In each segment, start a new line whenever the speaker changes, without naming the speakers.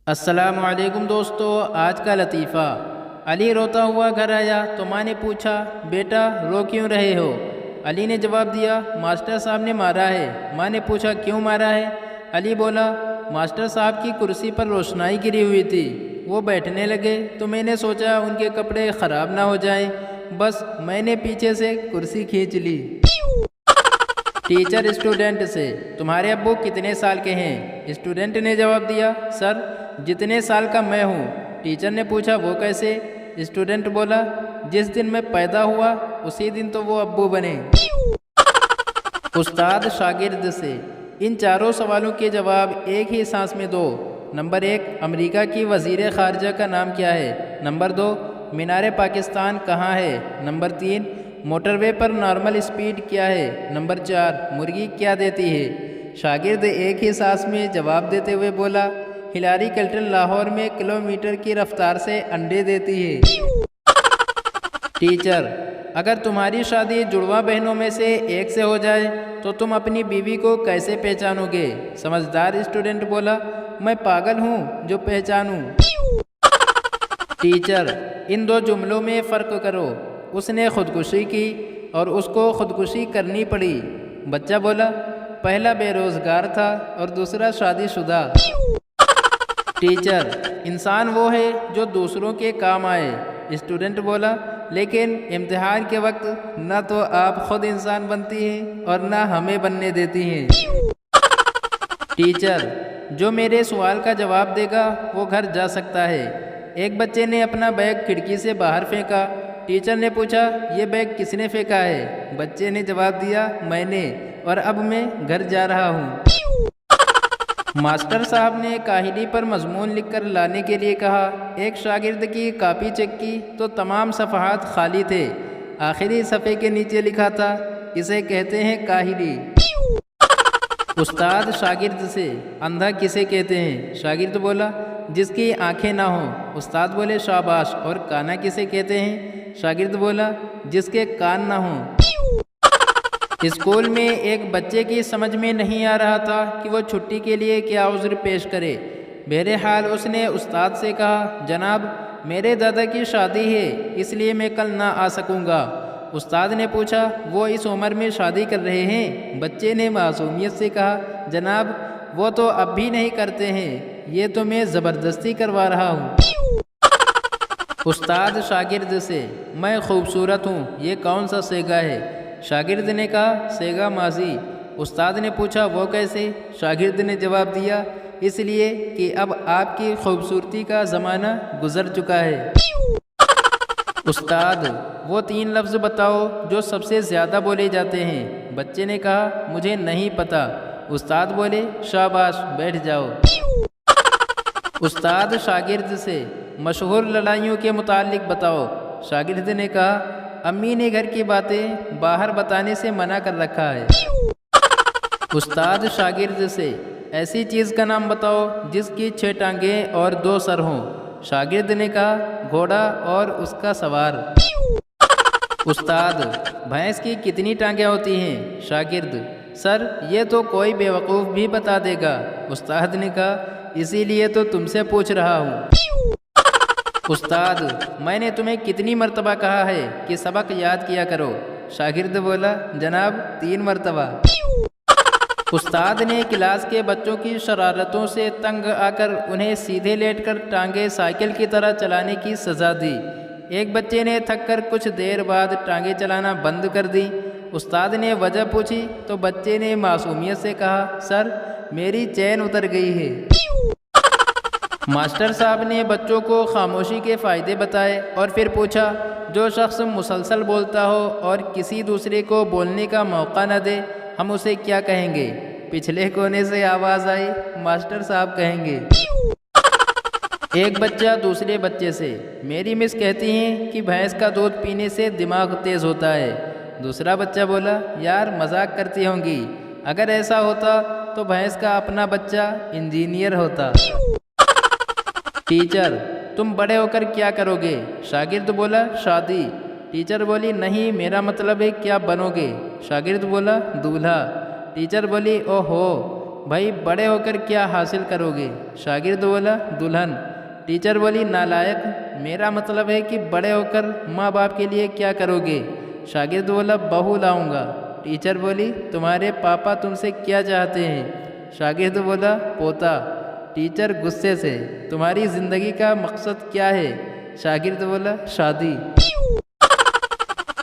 السلام علیکم دوستو، آج کا لطیفہ۔ علی روتا ہوا گھر آیا تو ماں نے پوچھا، بیٹا رو کیوں رہے ہو؟ علی نے جواب دیا، ماسٹر صاحب نے مارا ہے۔ ماں نے پوچھا، کیوں مارا ہے؟ علی بولا، ماسٹر صاحب کی کرسی پر روشنائی گری ہوئی تھی، وہ بیٹھنے لگے تو میں نے سوچا ان کے کپڑے خراب نہ ہو جائیں، بس میں نے پیچھے سے کرسی کھینچ لی۔ ٹیچر اسٹوڈنٹ سے، تمہارے ابو کتنے سال کے ہیں؟ اسٹوڈنٹ نے جواب دیا، سر جتنے سال کا میں ہوں۔ ٹیچر نے پوچھا، وہ کیسے؟ اسٹوڈنٹ بولا، جس دن میں پیدا ہوا اسی دن تو وہ ابو بنے۔ استاد شاگرد سے، ان چاروں سوالوں کے جواب ایک ہی سانس میں دو۔ نمبر 1، امریکہ کی وزیر خارجہ کا نام کیا ہے؟ نمبر 2، مینار پاکستان کہاں ہے؟ نمبر 3، موٹر وے پر نارمل سپیڈ کیا ہے؟ نمبر 4، مرغی کیا دیتی ہے؟ شاگرد ایک ہی سانس میں جواب دیتے ہوئے بولا، ہلاری کلنٹن لاہور میں کلومیٹر کی رفتار سے انڈے دیتی ہے۔ ٹیچر، اگر تمہاری شادی جڑواں بہنوں میں سے ایک سے ہو جائے تو تم اپنی بیوی کو کیسے پہچانو گے؟ سمجھدار اسٹوڈنٹ بولا، میں پاگل ہوں جو پہچانوں۔ ٹیچر، ان دو جملوں میں فرق کرو، اس نے خودکشی کی اور اس کو خودکشی کرنی پڑی۔ بچہ بولا، پہلا بے روزگار تھا اور دوسرا شادی شدہ۔ ٹیچر، انسان وہ ہے جو دوسروں کے کام آئے۔ اسٹوڈنٹ بولا، لیکن امتحان کے وقت نہ تو آپ خود انسان بنتی ہیں اور نہ ہمیں بننے دیتی ہیں۔ ٹیچر، جو میرے سوال کا جواب دے گا وہ گھر جا سکتا ہے۔ ایک بچے نے اپنا بیگ کھڑکی سے باہر پھینکا۔ ٹیچر نے پوچھا، یہ بیگ کس نے پھینکا ہے؟ بچے نے جواب دیا، میں نے، اور اب میں گھر جا رہا ہوں۔ ماسٹر صاحب نے کاہلی پر مضمون لکھ کر لانے کے لیے کہا۔ ایک شاگرد کی کاپی چیک کی تو تمام صفحات خالی تھے، آخری صفحے کے نیچے لکھا تھا، اسے کہتے ہیں کاہلی۔ استاد شاگرد سے، اندھا کسے کہتے ہیں؟ شاگرد بولا، جس کی آنکھیں نہ ہوں۔ استاد بولے، شاباش، اور کانا کسے کہتے ہیں؟ شاگرد بولا، جس کے کان نہ ہوں۔ اسکول میں ایک بچے کی سمجھ میں نہیں آ رہا تھا کہ وہ چھٹی کے لیے کیا عذر پیش کرے۔ بہرحال اس نے استاد سے کہا، جناب میرے دادا کی شادی ہے اس لیے میں کل نہ آ سکوں گا۔ استاد نے پوچھا، وہ اس عمر میں شادی کر رہے ہیں؟ بچے نے معصومیت سے کہا، جناب وہ تو اب بھی نہیں کرتے ہیں، یہ تو میں زبردستی کروا رہا ہوں۔ استاد شاگرد سے، میں خوبصورت ہوں، یہ کون سا صیغہ ہے؟ شاگرد نے کہا، صیغہ ماضی۔ استاد نے پوچھا، وہ کیسے؟ شاگرد نے جواب دیا، اس لیے کہ اب آپ کی خوبصورتی کا زمانہ گزر چکا ہے۔ استاد، وہ 3 لفظ بتاؤ جو سب سے زیادہ بولے جاتے ہیں۔ بچے نے کہا، مجھے نہیں پتا۔ استاد بولے، شاباش، بیٹھ جاؤ۔ استاد شاگرد سے، مشہور لڑائیوں کے متعلق بتاؤ۔ شاگرد نے کہا، امی نے گھر کی باتیں باہر بتانے سے منع کر رکھا ہے۔ استاد شاگرد سے، ایسی چیز کا نام بتاؤ جس کی 6 ٹانگیں اور 2 سر ہوں۔ شاگرد نے کہا، گھوڑا اور اس کا سوار۔ استاد، بھینس کی کتنی ٹانگیں ہوتی ہیں؟ شاگرد، سر یہ تو کوئی بیوقوف بھی بتا دے گا۔ استاد نے کہا، اسی لیے تو تم سے پوچھ رہا ہوں۔ استاد، میں نے تمہیں کتنی مرتبہ کہا ہے کہ سبق یاد کیا کرو؟ شاگرد بولا، جناب 3 مرتبہ۔ استاد نے کلاس کے بچوں کی شرارتوں سے تنگ آ کر انہیں سیدھے لیٹ کر ٹانگیں سائیکل کی طرح چلانے کی سزا دی۔ ایک بچے نے تھک کر کچھ دیر بعد ٹانگیں چلانا بند کر دی۔ استاد نے وجہ پوچھی تو بچے نے معصومیت سے کہا، سر میری چین اتر گئی ہے۔ ماسٹر صاحب نے بچوں کو خاموشی کے فائدے بتائے اور پھر پوچھا، جو شخص مسلسل بولتا ہو اور کسی دوسرے کو بولنے کا موقع نہ دے ہم اسے کیا کہیں گے؟ پچھلے کونے سے آواز آئی، ماسٹر صاحب کہیں گے۔ ایک بچہ دوسرے بچے سے، میری مس کہتی ہیں کہ بھینس کا دودھ پینے سے دماغ تیز ہوتا ہے۔ دوسرا بچہ بولا، یار مذاق کرتی ہوں گی، اگر ایسا ہوتا تو بھینس کا اپنا بچہ انجینئر ہوتا۔ ٹیچر، تم بڑے ہو کر کیا کرو گے؟ شاگرد بولا، شادی۔ ٹیچر بولی، نہیں میرا مطلب ہے کیا بنو گے؟ شاگرد بولا، دولہا۔ ٹیچر بولی، او ہو، بھائی بڑے ہو کر کیا حاصل کرو گے؟ شاگرد بولا دلہن۔ ٹیچر بولی نالائق، میرا مطلب ہے کہ بڑے ہو کر ماں باپ کے لیے کیا کرو گے؟ شاگرد بولا بہو لاؤں گا۔ ٹیچر بولی تمہارے پاپا تم سے کیا چاہتے ہیں؟ شاگرد بولا پوتا۔ ٹیچر غصے سے تمہاری زندگی کا مقصد کیا ہے؟ شاگرد بولا شادی۔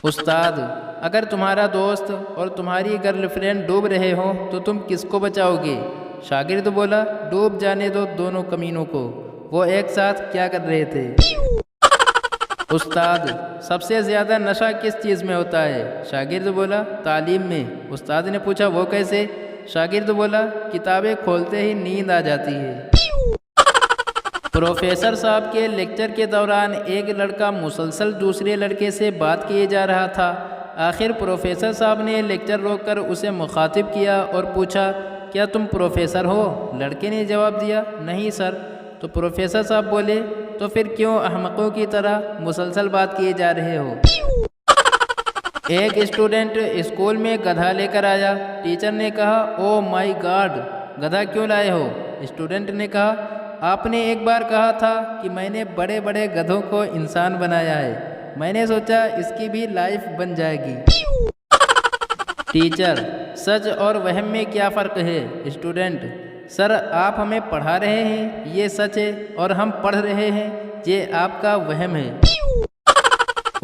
استاد اگر تمہارا دوست اور تمہاری گرل فرینڈ ڈوب رہے ہوں تو تم کس کو بچاؤ گے؟ شاگرد بولا ڈوب جانے دو دونوں کمینوں کو، وہ ایک ساتھ کیا کر رہے تھے؟ استاد سب سے زیادہ نشہ کس چیز میں ہوتا ہے؟ شاگرد بولا تعلیم میں۔ استاد نے پوچھا وہ کیسے؟ شاگرد بولا کتابیں کھولتے ہی نیند آ جاتی ہے۔ پروفیسر صاحب کے لیکچر کے دوران ایک لڑکا مسلسل دوسرے لڑکے سے بات کیے جا رہا تھا۔ آخر پروفیسر صاحب نے لیکچر روک کر اسے مخاطب کیا اور پوچھا کیا تم پروفیسر ہو؟ لڑکے نے جواب دیا نہیں سر۔ تو پروفیسر صاحب بولے تو پھر کیوں احمقوں کی طرح مسلسل بات کیے جا رہے ہو؟ ایک اسٹوڈنٹ اسکول میں گدھا لے کر آیا۔ ٹیچر نے کہا او مائی گاڈ، گدھا کیوں لائے ہو؟ اسٹوڈنٹ نے کہا آپ نے ایک بار کہا تھا کہ میں نے بڑے بڑے گدھوں کو انسان بنایا ہے، میں نے سوچا اس کی بھی لائف بن جائے گی۔ ٹیچر سچ اور وہم میں کیا فرق ہے؟ اسٹوڈنٹ سر آپ ہمیں پڑھا رہے ہیں یہ سچ ہے اور ہم پڑھ رہے ہیں یہ آپ کا وہم ہے۔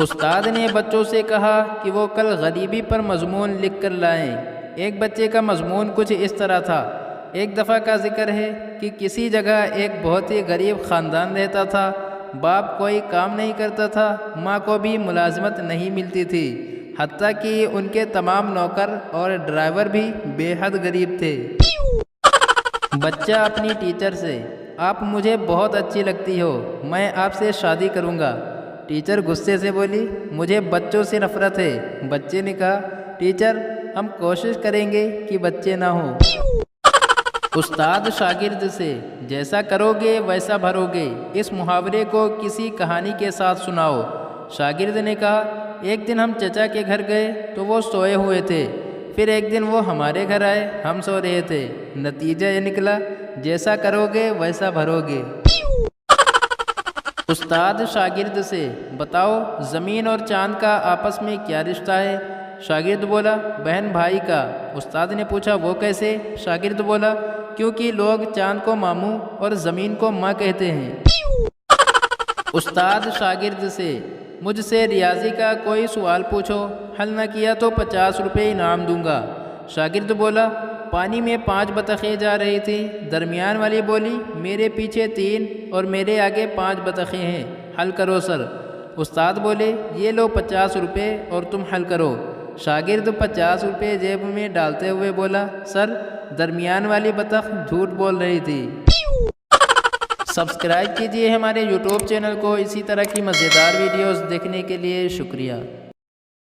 استاد نے بچوں سے کہا کہ وہ کل غریبی پر مضمون لکھ کر لائیں۔ ایک بچے کا مضمون کچھ اس طرح تھا، ایک دفعہ کا ذکر ہے کہ کسی جگہ ایک بہت ہی غریب خاندان رہتا تھا، باپ کوئی کام نہیں کرتا تھا، ماں کو بھی ملازمت نہیں ملتی تھی، حتیٰ کہ ان کے تمام نوکر اور ڈرائیور بھی بے حد غریب تھے۔ بچہ اپنی ٹیچر سے آپ مجھے بہت اچھی لگتی ہو، میں آپ سے شادی کروں گا۔ ٹیچر غصے سے بولی مجھے بچوں سے نفرت ہے۔ بچے نے کہا ٹیچر ہم کوشش کریں گے کہ بچے نہ ہوں۔ استاد شاگرد سے جیسا کرو گے ویسا بھرو گے، اس محاورے کو کسی کہانی کے ساتھ سناؤ۔ شاگرد نے کہا ایک دن ہم چچا کے گھر گئے تو وہ سوئے ہوئے تھے، پھر ایک دن وہ ہمارے گھر آئے، ہم سو رہے تھے، نتیجہ یہ نکلا جیسا کرو گے ویسا بھرو گے۔ استاد شاگرد سے بتاؤ زمین اور چاند کا آپس میں کیا رشتہ ہے؟ شاگرد بولا بہن بھائی کا۔ استاد نے پوچھا وہ کیسے؟ شاگرد بولا کیونکہ لوگ چاند کو ماموں اور زمین کو ماں کہتے ہیں۔ استاد شاگرد سے مجھ سے ریاضی کا کوئی سوال پوچھو، حل نہ کیا تو 50 روپے انعام دوں گا۔ شاگرد بولا پانی میں 5 بطخیں جا رہی تھیں، درمیان والی بولی میرے پیچھے 3 اور میرے آگے 5 بطخیں ہیں، حل کرو سر۔ استاد بولے یہ لو 50 روپے اور تم حل کرو۔ شاگرد 50 روپے جیب میں ڈالتے ہوئے بولا سر درمیان والی بطخ جھوٹ بول رہی تھی۔ سبسکرائب کیجئے ہمارے یوٹیوب چینل کو، اسی طرح کی مزیدار ویڈیوز دیکھنے کے لیے شکریہ۔